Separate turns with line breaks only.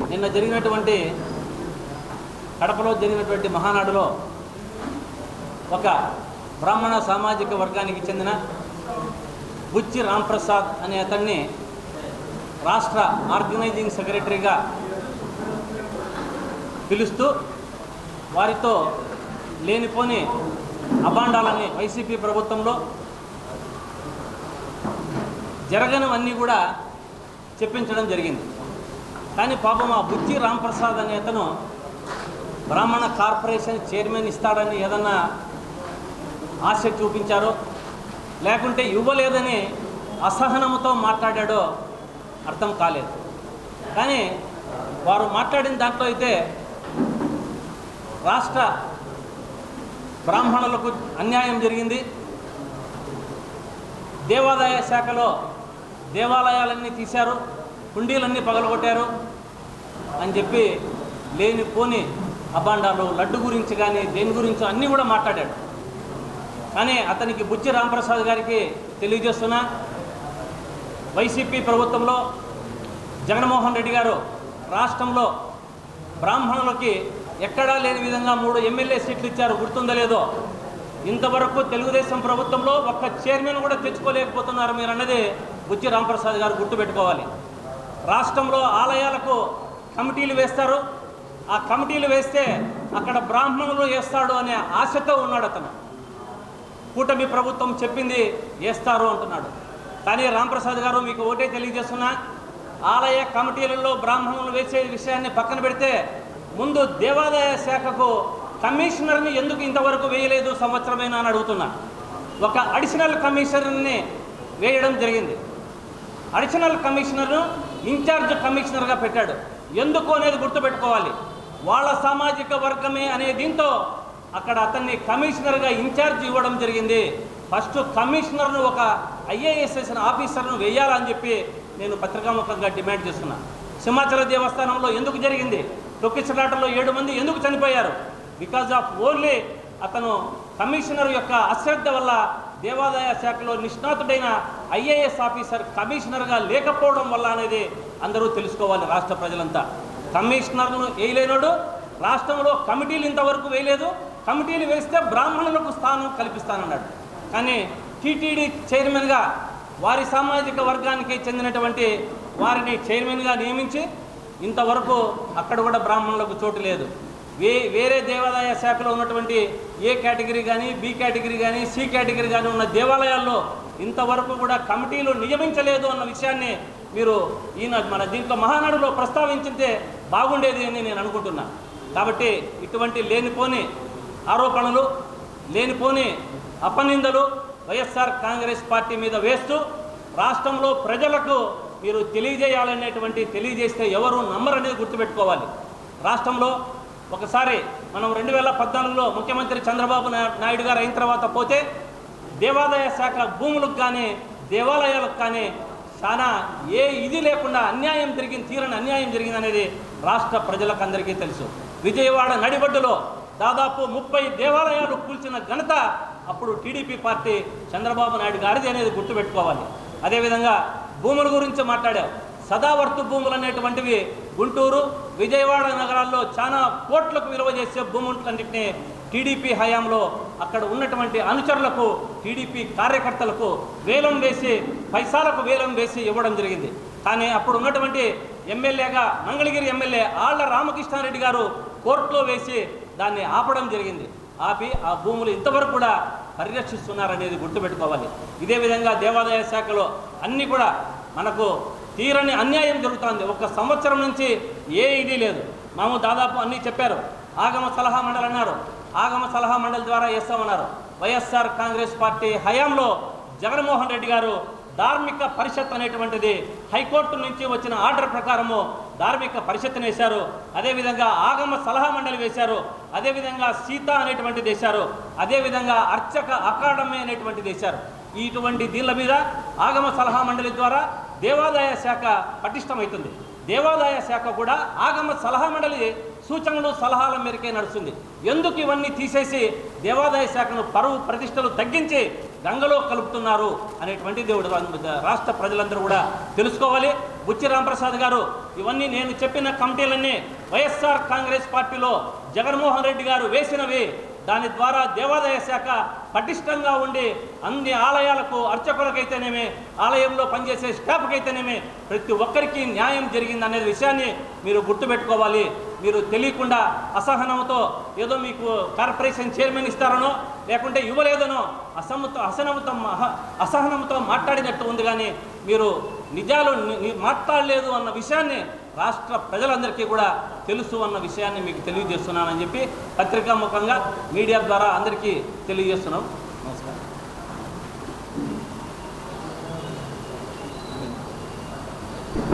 నిన్న జరిగినటువంటి కడపలో జరిగినటువంటి మహానాడులో ఒక బ్రాహ్మణ సామాజిక వర్గానికి చెందిన బుచ్చి రాంప్రసాద్ అనే అతన్ని రాష్ట్ర ఆర్గనైజింగ్ సెక్రటరీగా పిలుస్తూ వారితో లేనిపోని అబాండాలని వైసీపీ ప్రభుత్వంలో జరగనివన్నీ కూడా చెప్పించడం జరిగింది. కానీ పాపం ఆ బుచ్చి రాంప్రసాద్ అనే అతను బ్రాహ్మణ కార్పొరేషన్ చైర్మన్ ఇస్తాడని ఏదన్నా ఆశ చూపించారో లేకుంటే ఇవ్వలేదని అసహనంతో మాట్లాడాడో అర్థం కాలేదు. కానీ వారు మాట్లాడిన దాంట్లో అయితే రాష్ట్ర బ్రాహ్మణులకు అన్యాయం జరిగింది, దేవాదాయ శాఖలో దేవాలయాలన్నీ తీశారు, కుండీలన్నీ పగలగొట్టారు అని చెప్పి లేనిపోని అబాండాలు లడ్డు గురించి కానీ దేని గురించో అన్నీ కూడా మాట్లాడాడు. కానీ అతనికి బుచ్చి రాంప్రసాద్ గారికి తెలియజేస్తున్నా, వైసీపీ ప్రభుత్వంలో జగన్మోహన్ రెడ్డి గారు రాష్ట్రంలో బ్రాహ్మణులకి ఎక్కడా లేని విధంగా 3 ఎమ్మెల్యే సీట్లు ఇచ్చారు, గుర్తుందో లేదో. ఇంతవరకు తెలుగుదేశం ప్రభుత్వంలో ఒక్క చైర్మన్ కూడా తెచ్చుకోలేకపోతున్నారు మీరు అన్నది బుచ్చి రాంప్రసాద్ గారు గుర్తుపెట్టుకోవాలి. రాష్ట్రంలో ఆలయాలకు కమిటీలు వేస్తారు, ఆ కమిటీలు వేస్తే అక్కడ బ్రాహ్మణులు వేస్తాడు అనే ఆశతో ఉన్నాడు అతను. కూటమి ప్రభుత్వం చెప్పింది వేస్తారు అంటున్నాడు. కానీ రాంప్రసాద్ గారు మీకు ఒకటే తెలియజేస్తున్నా, ఆలయ కమిటీలలో బ్రాహ్మణులు వేసే విషయాన్ని పక్కన పెడితే ముందు దేవాదాయ శాఖకు కమిషనర్ని ఎందుకు ఇంతవరకు వేయలేదు సంవత్సరమైనా అని అడుగుతున్నా. ఒక అడిషనల్ కమిషనర్ని వేయడం జరిగింది, అడిషనల్ కమిషనర్ను ఇన్ఛార్జ్ కమిషనర్గా పెట్టాడు. ఎందుకు అనేది గుర్తుపెట్టుకోవాలి. వాళ్ళ సామాజిక వర్గమే అనే దీంతో అక్కడ అతన్ని కమిషనర్గా ఇన్ఛార్జ్ ఇవ్వడం జరిగింది. ఫస్ట్ కమిషనర్ను ఒక ఐఏఎస్ ఆఫీసర్ను వేయాలని చెప్పి నేను పత్రికాముఖంగా డిమాండ్ చేస్తున్నా. సింహాచల దేవస్థానంలో ఎందుకు జరిగింది, తొక్కిసలాటలో 7 మంది ఎందుకు చనిపోయారు? బికాజ్ ఆఫ్ ఓన్లీ అతను కమిషనర్ యొక్క అశ్రద్ధ వల్ల దేవాదాయ శాఖలో నిష్ణాతుడైన ఐఏఎస్ ఆఫీసర్ కమిషనర్గా లేకపోవడం వల్ల అనేది అందరూ తెలుసుకోవాలి రాష్ట్ర ప్రజలంతా. కమిషనర్ను వేయలేనాడు, రాష్ట్రంలో కమిటీలు ఇంతవరకు వేయలేదు, కమిటీలు వేస్తే బ్రాహ్మణులకు స్థానం కల్పిస్తానన్నాడు. కానీ టీటీడీ చైర్మన్గా వారి సామాజిక వర్గానికి చెందినటువంటి వారిని చైర్మన్గా నియమించి ఇంతవరకు అక్కడ కూడా బ్రాహ్మణులకు చోటు లేదు. వేరే దేవాదాయ శాఖలో ఉన్నటువంటి ఏ కేటగిరీ కానీ, బి కేటగిరీ కానీ, సి కేటగిరీ కానీ ఉన్న దేవాలయాల్లో ఇంతవరకు కూడా కమిటీలు నియమించలేదు అన్న విషయాన్ని మీరు మన దీంట్లో మహానాడులో ప్రస్తావించితే బాగుండేది అని నేను అనుకుంటున్నా. కాబట్టి ఇటువంటి లేనిపోని ఆరోపణలు, లేనిపోని అపనిందలు వైఎస్ఆర్ కాంగ్రెస్ పార్టీ మీద వేస్తూ రాష్ట్రంలో ప్రజలకు మీరు తెలియజేస్తే ఎవరు నమ్మరనేది గుర్తుపెట్టుకోవాలి. రాష్ట్రంలో ఒకసారి మనం 2014లో ముఖ్యమంత్రి చంద్రబాబు నాయుడు గారు అయిన తర్వాత పోతే దేవాదాయ శాఖ భూములకు కానీ దేవాలయాలకు కానీ చాలా ఇది లేకుండా తీరని అన్యాయం జరిగిందనేది రాష్ట్ర ప్రజలకు అందరికీ తెలుసు. విజయవాడ నడిబడ్డులో దాదాపు 30 దేవాలయాలు కూల్చిన ఘనత అప్పుడు టీడీపీ పార్టీ చంద్రబాబు నాయుడు గారిది అనేది గుర్తుపెట్టుకోవాలి. అదేవిధంగా భూముల గురించి మాట్లాడారు. సదావర్తు భూములు అనేటువంటివి గుంటూరు, విజయవాడ నగరాల్లో చాలా కోట్లకు విలువ చేసే భూములన్నింటినీ టీడీపీ హయాంలో అక్కడ ఉన్నటువంటి అనుచరులకు, టీడీపీ కార్యకర్తలకు వేలం వేసి పైసాలకు వేలం వేసి ఇవ్వడం జరిగింది. కానీ అప్పుడు ఉన్నటువంటి ఎమ్మెల్యేగా మంగళగిరి ఎమ్మెల్యే ఆళ్ల రామకృష్ణారెడ్డి గారు కోర్టులో వేసి దాన్ని ఆపడం జరిగింది. ఆపి ఆ భూములు ఇంతవరకు కూడా పరిరక్షిస్తున్నారనేది గుర్తుపెట్టుకోవాలి. ఇదే విధంగా దేవాదాయ శాఖలో అన్నీ కూడా మనకు తీరని అన్యాయం జరుగుతుంది. 1 సంవత్సరం నుంచి ఇది లేదు. మేము దాదాపు అన్నీ చెప్పారు. ఆగమ సలహా మండలి అన్నారు, ఆగమ సలహా మండలి ద్వారా వేస్తామన్నారు. వైఎస్ఆర్ కాంగ్రెస్ పార్టీ హయాంలో జగన్మోహన్ రెడ్డి గారు ధార్మిక పరిషత్ అనేటువంటిది హైకోర్టు నుంచి వచ్చిన ఆర్డర్ ప్రకారము ధార్మిక పరిషత్తును వేశారు. అదేవిధంగా ఆగమ సలహా మండలి వేశారు. అదేవిధంగా సీత అనేటువంటిది వేశారు. అదేవిధంగా అర్చక అకాడమీ అనేటువంటిది వేశారు. ఇటువంటి దీనిల మీద ఆగమ సలహా మండలి ద్వారా దేవాదాయ శాఖ పటిష్టమవుతుంది. దేవాదాయ శాఖ కూడా ఆగమ సలహా మండలి సూచనలు సలహాల మేరకే నడుస్తుంది. ఎందుకు ఇవన్నీ తీసేసి దేవాదాయ శాఖను పరువు ప్రతిష్టలు తగ్గించి గంగలో కలుపుతున్నారు అనేటువంటి దేవుడు రాష్ట్ర ప్రజలందరూ కూడా తెలుసుకోవాలి. బుచ్చి రామప్రసాద్ గారు, ఇవన్నీ నేను చెప్పిన కమిటీలన్నీ వైఎస్ఆర్ కాంగ్రెస్ పార్టీలో జగన్మోహన్ రెడ్డి గారు వేసినవి. దాని ద్వారా దేవాదాయ శాఖ పటిష్టంగా ఉండి అన్ని ఆలయాలకు అర్చకులకైతేనేమి, ఆలయంలో పనిచేసే స్టాఫ్కి అయితేనేమి ప్రతి ఒక్కరికి న్యాయం జరిగిందనే విషయాన్ని మీరు గుర్తుపెట్టుకోవాలి. మీరు తెలియకుండా అసహనంతో ఏదో మీకు కార్పొరేషన్ చైర్మన్ ఇస్తారనో లేకుంటే ఇవ్వలేదనో అసహనంతో మాట్లాడినట్టు ఉంది. కానీ మీరు నిజాలు మాట్లాడలేదు అన్న విషయాన్ని రాష్ట్ర ప్రజలందరికీ కూడా తెలుసు అన్న విషయాన్ని మీకు తెలియజేస్తున్నానని చెప్పి పత్రికాముఖంగా మీడియా ద్వారా అందరికీ తెలియజేస్తున్నాం.